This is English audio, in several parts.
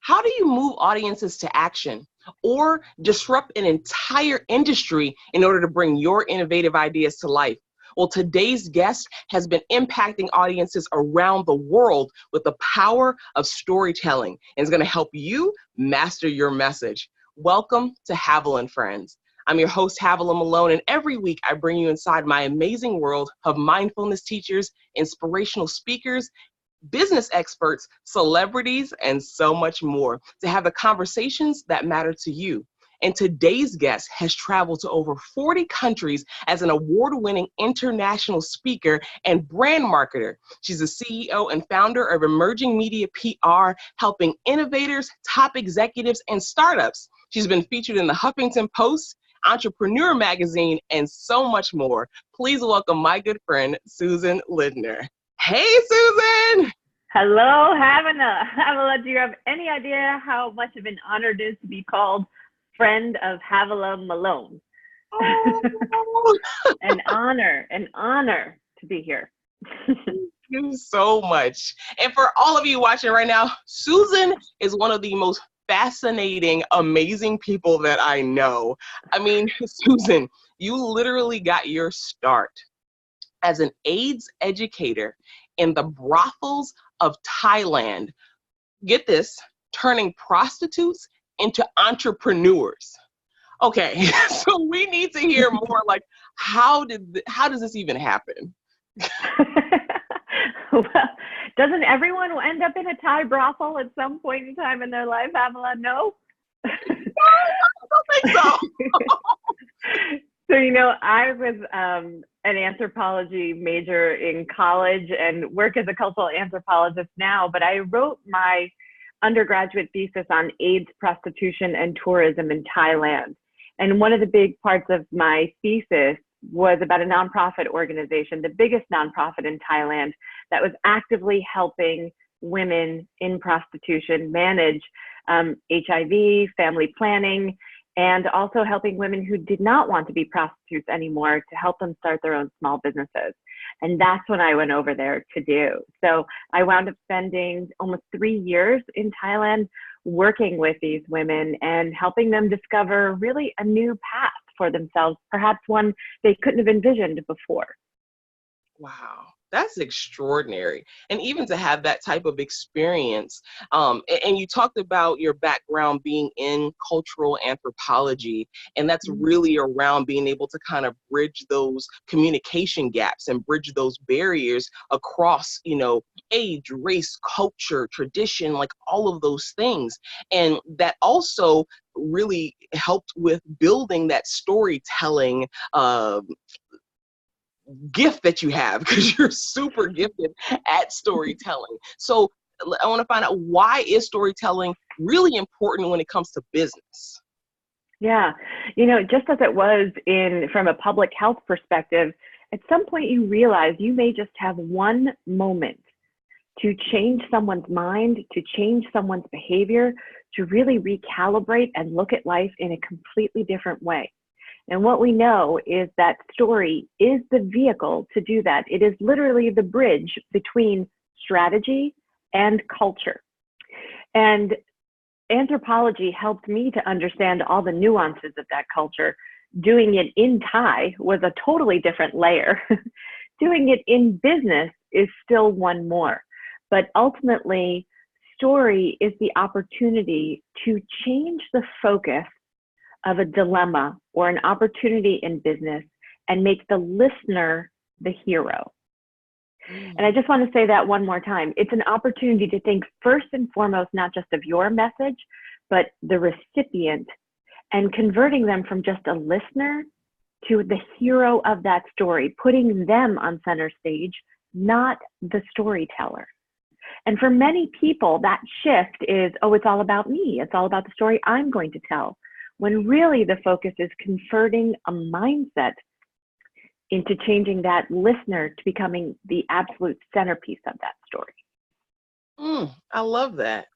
How do you move audiences to action or disrupt an entire industry in order to bring your innovative ideas to life? Well, today's guest has been impacting audiences around the world with the power of storytelling and is going to help you master your message. Welcome to HAVILAH Friends. I'm your host, HAVILAH Malone, and every week I bring you inside my amazing world of mindfulness teachers, inspirational speakers, business experts, celebrities, and so much more to have the conversations that matter to you. And today's guest has traveled to over 40 countries as an award-winning international speaker and brand marketer. She's the CEO and founder of Emerging Media PR, helping innovators, top executives, and startups. She's been featured in the Huffington Post, Entrepreneur Magazine, and so much more. Please welcome my good friend, Susan Lindner. Hey, Susan! Hello, HAVILAH. HAVILAH, do you have any idea how much of an honor it is to be called friend of HAVILAH Malone? Oh. An honor to be here. Thank you so much. And for all of you watching right now, Susan is one of the most fascinating, amazing people that I know. I mean, Susan, you literally got your start as an AIDS educator in the brothels of Thailand. Get this, turning prostitutes into entrepreneurs. Okay, so we need to hear more, like, how does this even happen? Well, doesn't everyone end up in a Thai brothel at some point in time in their life, HAVILAH? No? No, I don't think so. So, I was an anthropology major in college and work as a cultural anthropologist now, but I wrote my undergraduate thesis on AIDS, prostitution, and tourism in Thailand. And one of the big parts of my thesis was about a nonprofit organization, the biggest nonprofit in Thailand, that was actively helping women in prostitution manage HIV, family planning, and also helping women who did not want to be prostitutes anymore to help them start their own small businesses. And that's what I went over there to do. So I wound up spending almost 3 years in Thailand working with these women and helping them discover really a new path for themselves, perhaps one they couldn't have envisioned before. Wow, that's extraordinary. And even to have that type of experience, and you talked about your background being in cultural anthropology, and that's really around being able to kind of bridge those communication gaps and bridge those barriers across, age, race, culture, tradition, like all of those things. And that also really helped with building that storytelling gift that you have, because you're super gifted at storytelling. So I want to find out, why is storytelling really important when it comes to business? Yeah, just as it was from a public health perspective, at some point you realize you may just have one moment to change someone's mind, to change someone's behavior, to really recalibrate and look at life in a completely different way. And what we know is that story is the vehicle to do that. It is literally the bridge between strategy and culture. And anthropology helped me to understand all the nuances of that culture. Doing it in Thai was a totally different layer. Doing it in business is still one more. But ultimately, story is the opportunity to change the focus of a dilemma or an opportunity in business and make the listener the hero. And I just want to say that one more time. It's an opportunity to think first and foremost, not just of your message, but the recipient, and converting them from just a listener to the hero of that story, putting them on center stage, not the storyteller. And for many people, that shift is, it's all about me. It's all about the story I'm going to tell. When really the focus is converting a mindset into changing that listener to becoming the absolute centerpiece of that story. I love that.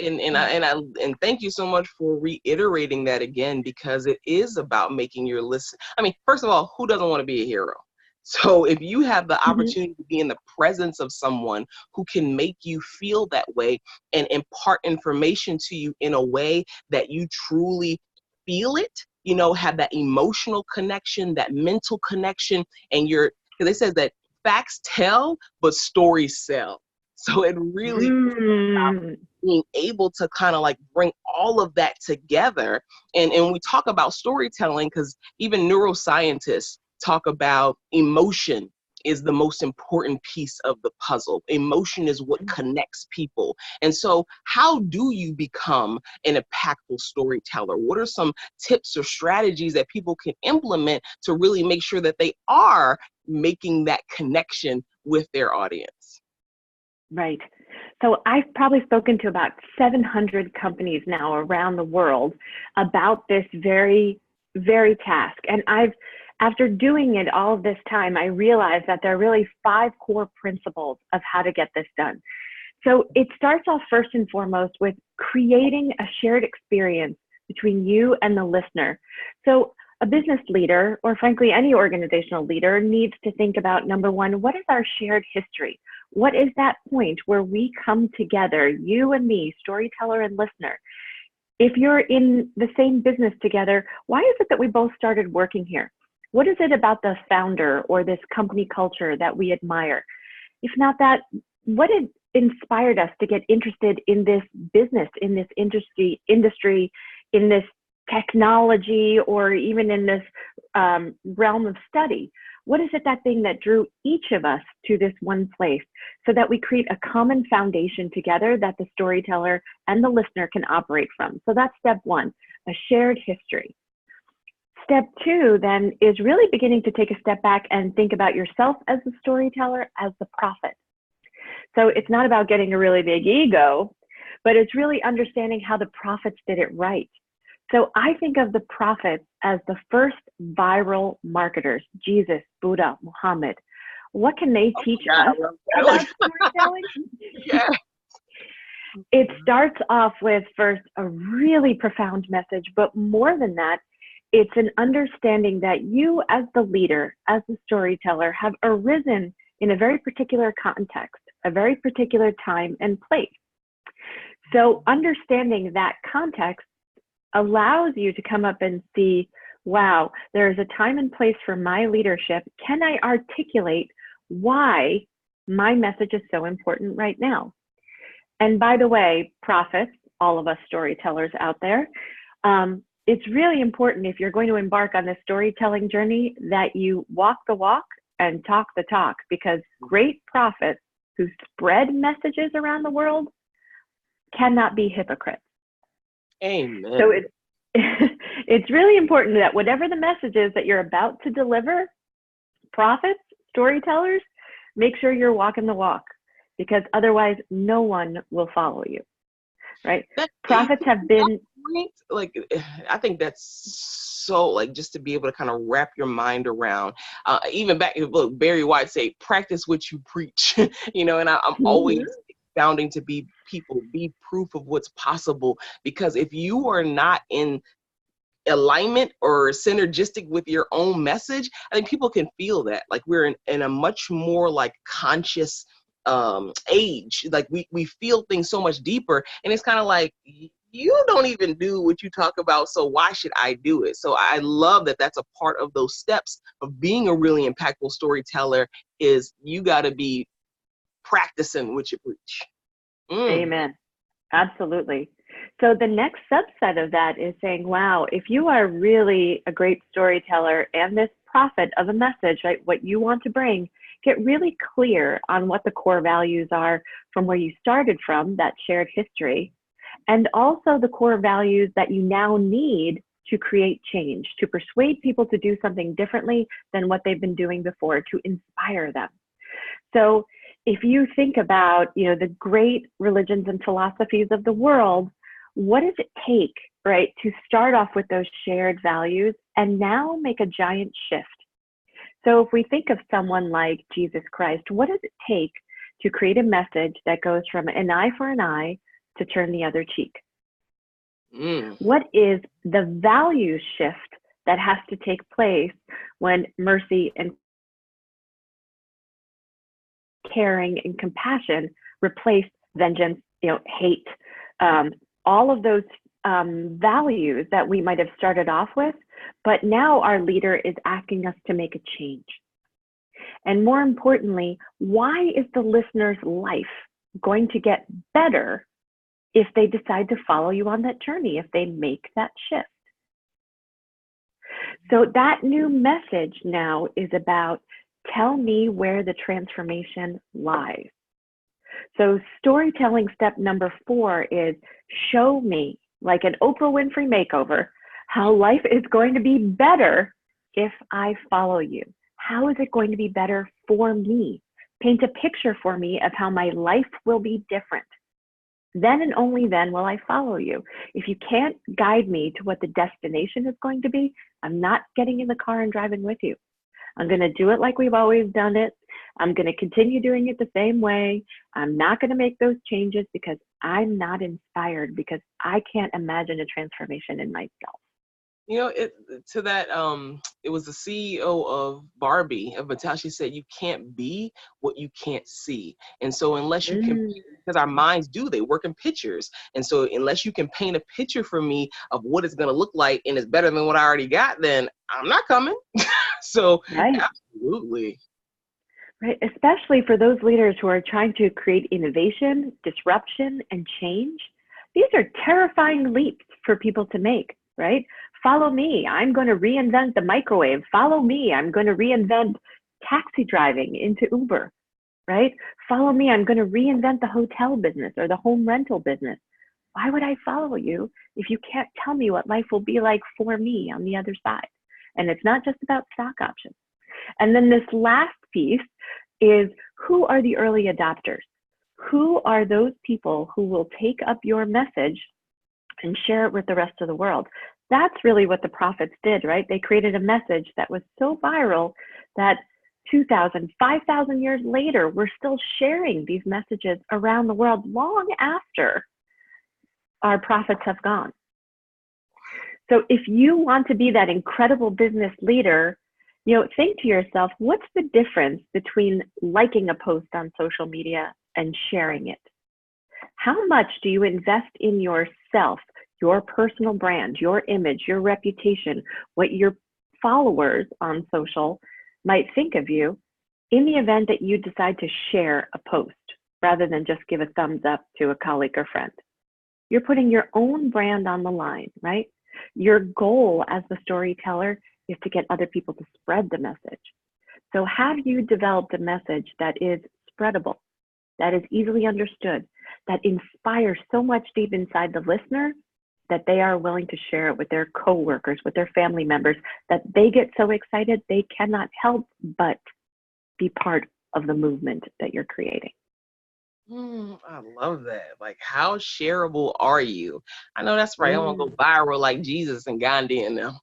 And thank you so much for reiterating that again, because it is about making your listen. I mean, first of all, who doesn't want to be a hero? So if you have the Mhm. opportunity to be in the presence of someone who can make you feel that way and impart information to you in a way that you truly feel it, you know, have that emotional connection, that mental connection, and because they said that facts tell, but stories sell. So it really Mm. being able to kind of like bring all of that together. And when we talk about storytelling, because even neuroscientists talk about emotion is the most important piece of the puzzle. Emotion is what connects people. And so how do you become an impactful storyteller? What are some tips or strategies that people can implement to really make sure that they are making that connection with their audience? Right. So I've probably spoken to about 700 companies now around the world about this very task. And after doing it all of this time, I realized that there are really 5 core principles of how to get this done. So it starts off first and foremost with creating a shared experience between you and the listener. So a business leader, or frankly, any organizational leader, needs to think about, number one, what is our shared history? What is that point where we come together, you and me, storyteller and listener? If you're in the same business together, why is it that we both started working here? What is it about the founder or this company culture that we admire? If not that, what inspired us to get interested in this business, in this industry, in this technology, or even in this realm of study? What is it, that thing that drew each of us to this one place, so that we create a common foundation together that the storyteller and the listener can operate from? So that's step one, a shared history. Step two then is really beginning to take a step back and think about yourself as the storyteller, as the prophet. So it's not about getting a really big ego, but it's really understanding how the prophets did it right. So I think of the prophets as the first viral marketers: Jesus, Buddha, Muhammad. What can they Oh teach my God, us I love about that. storytelling? Yeah. It starts off with first a really profound message, but more than that, it's an understanding that you as the leader, as the storyteller, have arisen in a very particular context, a very particular time and place. So understanding that context allows you to come up and see, wow, there is a time and place for my leadership. Can I articulate why my message is so important right now? And by the way, prophets, all of us storytellers out there, it's really important, if you're going to embark on this storytelling journey, that you walk the walk and talk the talk, because great prophets who spread messages around the world cannot be hypocrites. So Amen. it's really important that whatever the message is that you're about to deliver, prophets, storytellers, make sure you're walking the walk, because otherwise no one will follow you, right? That, Prophets have been, point, like, I think that's so, like, just to be able to kind of wrap your mind around, even back, look, Barry White say, practice what you preach, you know, and I'm always founding to be people, be proof of what's possible, because if you are not in alignment or synergistic with your own message, I think people can feel that. Like, we're in a much more like conscious age. Like, we feel things so much deeper, and it's kind of like, you don't even do what you talk about, so why should I do it? So I love that that's a part of those steps of being a really impactful storyteller, is you got to be practicing what you preach. amen. Absolutely. So the next subset of that is saying, wow, if you are really a great storyteller and this prophet of a message, right, what you want to bring, get really clear on what the core values are from where you started from, that shared history, and also the core values that you now need to create change, to persuade people to do something differently than what they've been doing before, to inspire them. So if you think about, the great religions and philosophies of the world, what does it take, right, to start off with those shared values and now make a giant shift? So if we think of someone like Jesus Christ, what does it take to create a message that goes from an eye for an eye to turn the other cheek? What is the value shift that has to take place when mercy and caring, and compassion replace vengeance, hate, all of those values that we might have started off with, but now our leader is asking us to make a change. And more importantly, why is the listener's life going to get better if they decide to follow you on that journey, if they make that shift? So that new message now is about, tell me where the transformation lies. So storytelling step number 4 is, show me, like an Oprah Winfrey makeover, how life is going to be better if I follow you. How is it going to be better for me? Paint a picture for me of how my life will be different. Then and only then will I follow you. If you can't guide me to what the destination is going to be, I'm not getting in the car and driving with you. I'm going to do it like we've always done it. I'm going to continue doing it the same way. I'm not going to make those changes because I'm not inspired, because I can't imagine a transformation in myself. It was the CEO of Barbie, of Mattel. She said, you can't be what you can't see. And so unless you can, because our minds they work in pictures. And so unless you can paint a picture for me of what it's going to look like and it's better than what I already got, then I'm not coming. So right. Absolutely. Right, especially for those leaders who are trying to create innovation, disruption, and change. These are terrifying leaps for people to make, right? Follow me, I'm going to reinvent the microwave. Follow me, I'm going to reinvent taxi driving into Uber, right? Follow me, I'm going to reinvent the hotel business or the home rental business. Why would I follow you if you can't tell me what life will be like for me on the other side? And it's not just about stock options. And then this last piece is, who are the early adopters? Who are those people who will take up your message and share it with the rest of the world? That's really what the prophets did, right? They created a message that was so viral that 2,000, 5,000 years later, we're still sharing these messages around the world long after our prophets have gone. So if you want to be that incredible business leader, think to yourself, what's the difference between liking a post on social media and sharing it? How much do you invest in yourself, your personal brand, your image, your reputation, what your followers on social might think of you in the event that you decide to share a post rather than just give a thumbs up to a colleague or friend? You're putting your own brand on the line, right? Your goal as the storyteller is to get other people to spread the message. So have you developed a message that is spreadable, that is easily understood, that inspires so much deep inside the listener that they are willing to share it with their coworkers, with their family members, that they get so excited they cannot help but be part of the movement that you're creating? I love that. Like, how shareable are you? I know that's right. I want to go viral like Jesus and Gandhi and them.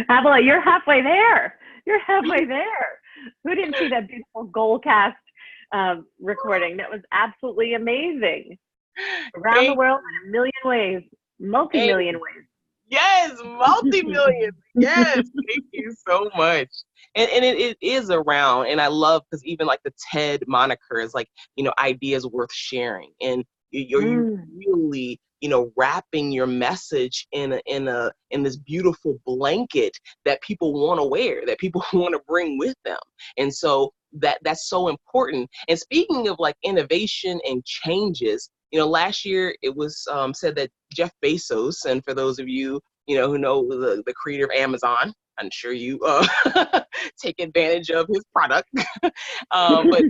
HAVILAH, you're halfway there. You're halfway there. Who didn't see that beautiful Goalcast recording? That was absolutely amazing. Around the world in a million ways, multi-million ways. Yes, multi-million. Yes, thank you so much. And it is around, and I love, because even like the TED moniker is like, ideas worth sharing. And you're really, wrapping your message in this beautiful blanket that people want to wear, that people want to bring with them. And so that's so important. And speaking of like innovation and changes, last year it was said that Jeff Bezos, and for those of you, who know the creator of Amazon, I'm sure you take advantage of his product, but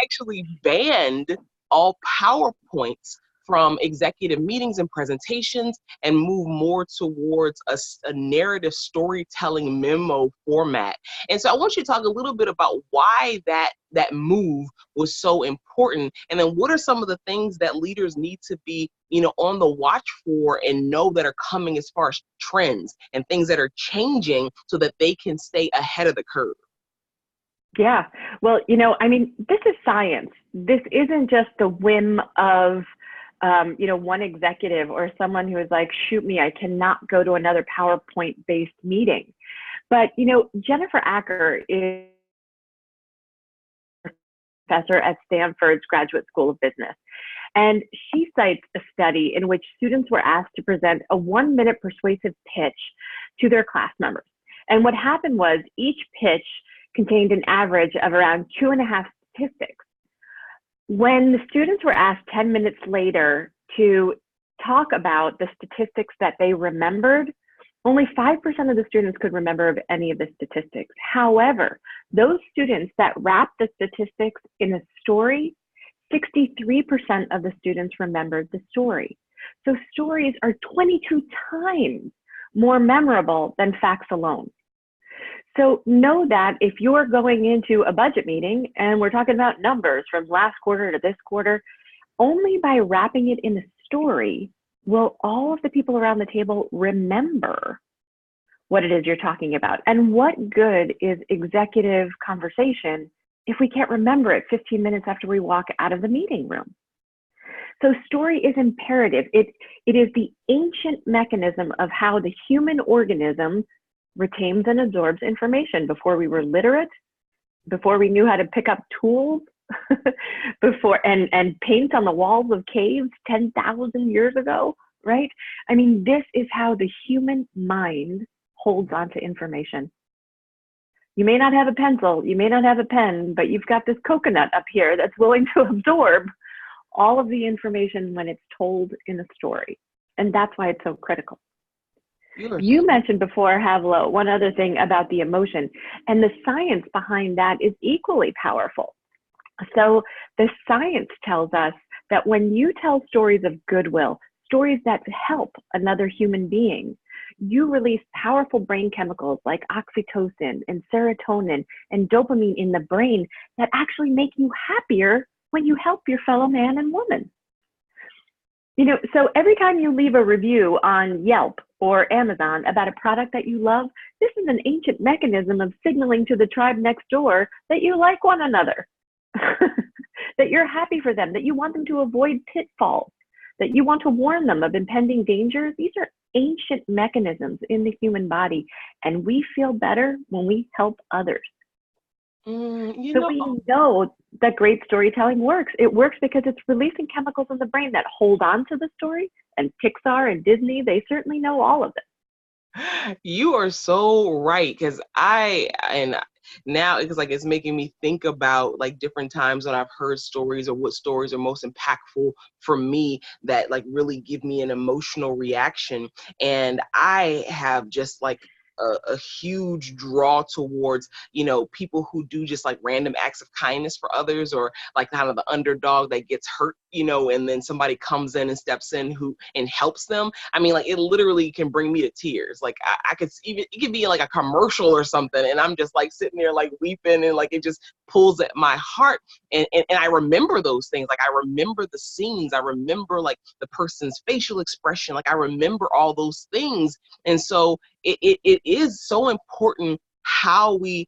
actually banned all PowerPoints from executive meetings and presentations and move more towards a narrative storytelling memo format. And so I want you to talk a little bit about why that move was so important, and then what are some of the things that leaders need to be, on the watch for and know that are coming as far as trends and things that are changing so that they can stay ahead of the curve. Yeah, well, this is science. This isn't just the whim of one executive or someone who is like, shoot me, I cannot go to another PowerPoint-based meeting. But, Jennifer Acker is professor at Stanford's Graduate School of Business. And she cites a study in which students were asked to present a 1-minute persuasive pitch to their class members. And what happened was each pitch contained an average of around 2.5 statistics. When the students were asked 10 minutes later to talk about the statistics that they remembered, only 5% of the students could remember any of the statistics. However, those students that wrapped the statistics in a story, 63% of the students remembered the story. So stories are 22 times more memorable than facts alone. So know that if you're going into a budget meeting and we're talking about numbers from last quarter to this quarter, only by wrapping it in a story will all of the people around the table remember what it is you're talking about. And what good is executive conversation if we can't remember it 15 minutes after we walk out of the meeting room? So story is imperative. It is the ancient mechanism of how the human organism retains and absorbs information. Before we were literate, before we knew how to pick up tools, before and paint on the walls of caves 10,000 years ago, right? I mean, this is how the human mind holds on to information. You may not have a pencil, you may not have a pen, but you've got this coconut up here that's willing to absorb all of the information when it's told in a story. And that's why it's so critical. You mentioned before, HAVILAH, one other thing about the emotion, and the science behind that is equally powerful. So the science tells us that when you tell stories of goodwill, stories that help another human being, you release powerful brain chemicals like oxytocin and serotonin and dopamine in the brain that actually make you happier when you help your fellow man and woman. You know, so every time you leave a review on Yelp or Amazon about a product that you love, this is an ancient mechanism of signaling to the tribe next door that you like one another, that you're happy for them, that you want them to avoid pitfalls, that you want to warn them of impending dangers. These are ancient mechanisms in the human body, and we feel better when we help others. We know that great storytelling works. It works because it's releasing chemicals in the brain that hold on to the story, and Pixar and Disney, they certainly know all of it. You are so right, because now it's making me think about like different times when I've heard stories or what stories are most impactful for me that like really give me an emotional reaction. And I have just like a huge draw towards, you know, people who do just like random acts of kindness for others, or like kind of the underdog that gets hurt, you know, and then somebody comes in and steps in and helps them. I mean, like it literally can bring me to tears. Like I could even, it could be like a commercial or something, and I'm just like sitting there like weeping, and like it just pulls at my heart. And I remember those things. Like I remember the scenes. I remember like the person's facial expression. Like I remember all those things. And so it is so important how we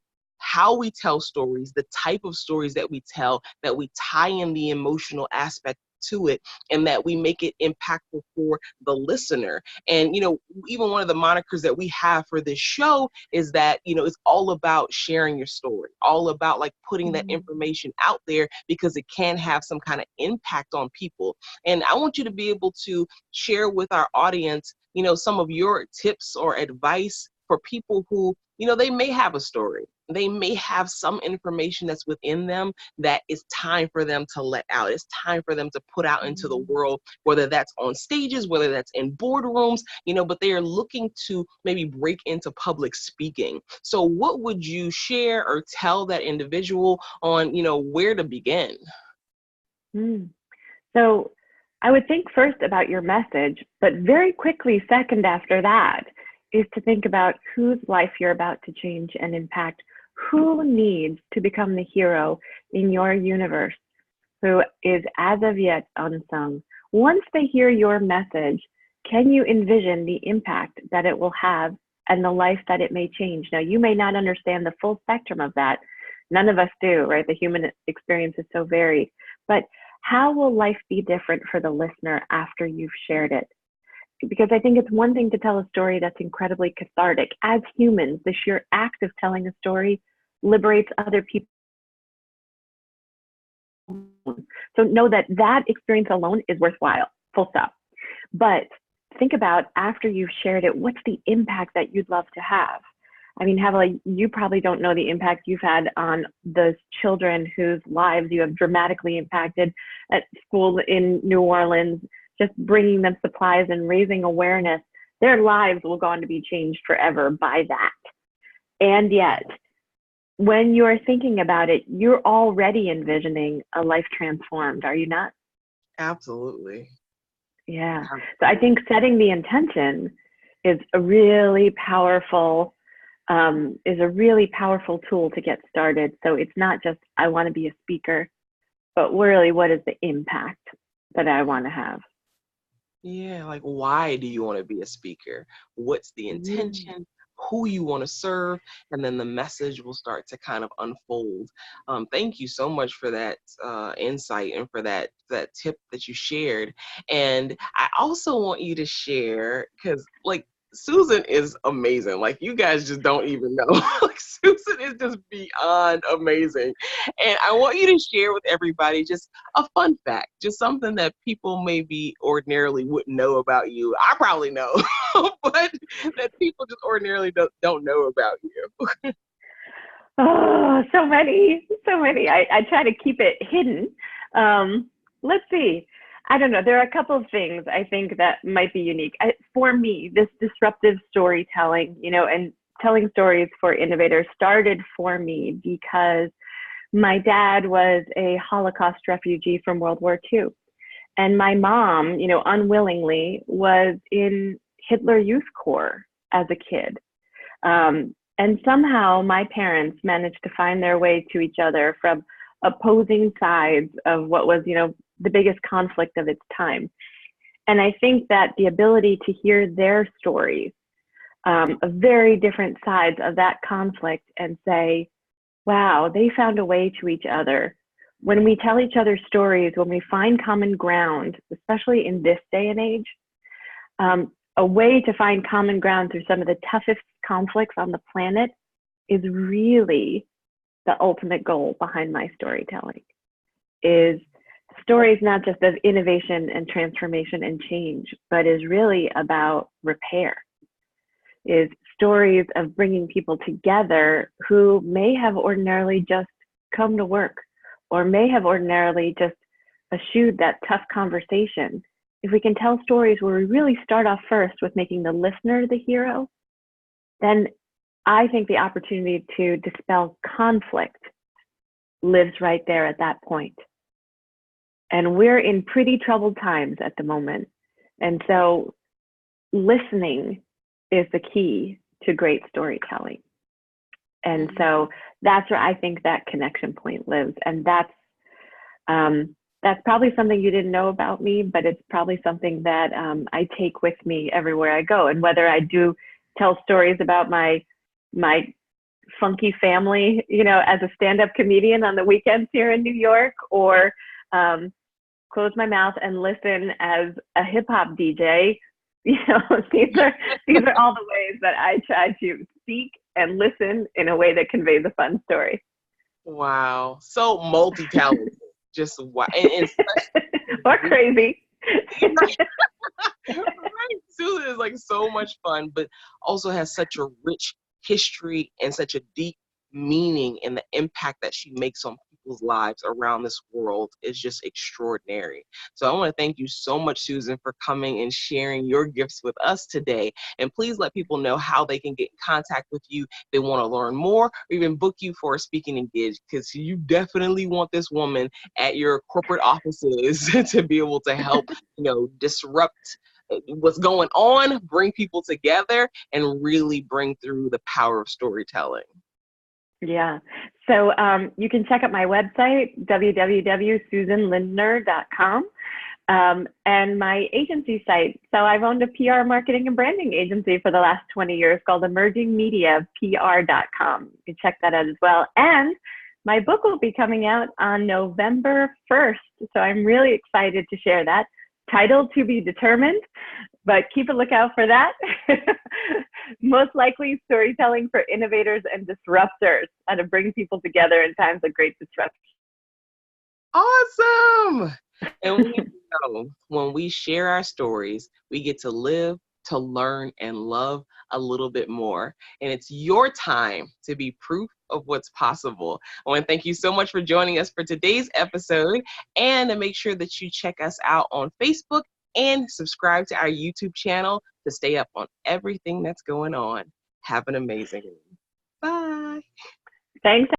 tell stories, the type of stories that we tell, that we tie in the emotional aspect to it, and that we make it impactful for the listener. And, you know, even one of the monikers that we have for this show is that, you know, it's all about sharing your story, all about like putting that information out there, because it can have some kind of impact on people. And I want you to be able to share with our audience, you know, some of your tips or advice for people who, you know, they may have a story. They may have some information that's within them that it's time for them to let out. It's time for them to put out into the world, whether that's on stages, whether that's in boardrooms, you know, but they are looking to maybe break into public speaking. So what would you share or tell that individual on, you know, where to begin? So I would think first about your message, but very quickly, second after that, is to think about whose life you're about to change and impact. Who needs to become the hero in your universe, who is as of yet unsung? Once they hear your message, can you envision the impact that it will have and the life that it may change? Now, you may not understand the full spectrum of that. None of us do, right? The human experience is so varied. But how will life be different for the listener after you've shared it? Because I think it's one thing to tell a story that's incredibly cathartic. As humans, the sheer act of telling a story liberates other people So know that that experience alone is worthwhile, full stop. But think about after you've shared it, what's the impact that you'd love to have? I mean, Havilah, you probably don't know the impact you've had on those children whose lives you have dramatically impacted at school in New Orleans, just bringing them supplies and raising awareness. Their lives will go on to be changed forever by that. And yet, when you're thinking about it, you're already envisioning a life transformed, are you not? Absolutely. Yeah. So I think setting the intention is a really powerful tool to get started. So it's not just, I want to be a speaker, but really, what is the impact that I want to have? Yeah, like, why do you want to be a speaker? What's the intention? Who you want to serve? And then the message will start to kind of unfold. Thank you so much for that insight and for that tip that you shared. And I also want you to share, because like, Susan is amazing. Like, you guys just don't even know. Like, Susan is just beyond amazing. And I want you to share with everybody just a fun fact, just something that people maybe ordinarily wouldn't know about you. I probably know, but that people just ordinarily don't know about you. Oh, so many. I try to keep it hidden. Let's see. I don't know. There are a couple of things I think that might be unique. For me, this disruptive storytelling, and telling stories for innovators started for me because my dad was a Holocaust refugee from World War II. And my mom, unwillingly was in Hitler Youth Corps as a kid. And somehow my parents managed to find their way to each other from opposing sides of what was, the biggest conflict of its time. And I think that the ability to hear their stories of very different sides of that conflict and say, wow, they found a way to each other. When we tell each other stories, when we find common ground, especially in this day and age, a way to find common ground through some of the toughest conflicts on the planet is really the ultimate goal behind my storytelling. Is stories not just of innovation and transformation and change, but is really about repair. Is stories of bringing people together who may have ordinarily just come to work or may have ordinarily just eschewed that tough conversation. If we can tell stories where we really start off first with making the listener the hero, then I think the opportunity to dispel conflict lives right there at that point. And we're in pretty troubled times at the moment. And so listening is the key to great storytelling. And so that's where I think that connection point lives. And that's probably something you didn't know about me, but it's probably something that I take with me everywhere I go. And whether I do tell stories about my funky family, as a stand-up comedian on the weekends here in New York, or close my mouth and listen as a hip hop DJ, these are all the ways that I try to speak and listen in a way that conveys a fun story. Wow, so multi-talented, just wow, and or crazy. Right. Susan is like so much fun, but also has such a rich history and such a deep meaning, and the impact that she makes on people's lives around this world is just extraordinary. So I want to thank you so much, Susan, for coming and sharing your gifts with us today. And please let people know how they can get in contact with you if they want to learn more or even book you for a speaking engagement, because you definitely want this woman at your corporate offices to be able to help, disrupt what's going on, bring people together, and really bring through the power of storytelling. Yeah. So you can check out my website, www.susanlindner.com, and my agency site. So I've owned a PR marketing and branding agency for the last 20 years called emergingmediapr.com. You can check that out as well. And my book will be coming out on November 1st. So I'm really excited to share that. Title to be determined, but keep a lookout for that. Most likely storytelling for innovators and disruptors, how to bring people together in times of great disruption. Awesome. And we know when we share our stories, we get to live, to learn, and love a little bit more. And it's your time to be proof of what's possible. I want to thank you so much for joining us for today's episode, and to make sure that you check us out on Facebook and subscribe to our YouTube channel to stay up on everything that's going on. Have an amazing one. Bye. Thanks.